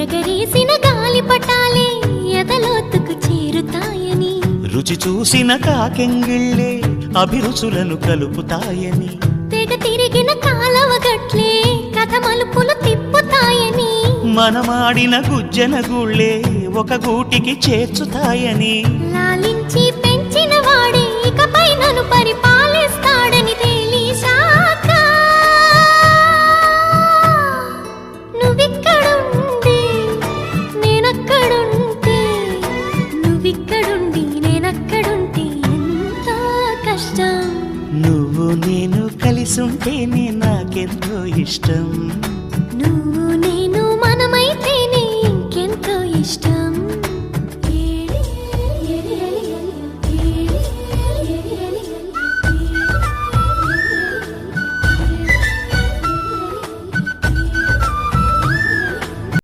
ఎగరేసిన గాలి పటాలే ఎదలోతుకు చేరుతాయని, రుచి చూసిన కాకెంగిళ్ళే అభిరుచులను కలుపుతాయని, తెగ తిరిగిన కాలవ గట్లే కథ మలుపులు తిప్పుతాయని, మనమాడిన గుజ్జన గుళ్ళే ఒక గూటికి చేర్చుతాయని, లాలించి పెంచిన వాడే ఇకపై నన్ను పరిపాలిస్తాడని తెలిసాక నువ్విక్కడుండి నేనక్కడుంటే, నువ్విక్కడుండి నేనక్కడుంటే ఎంత కష్టం. నువ్వు నేను కలిసుంటేనే నాకెంతో ఇష్టం.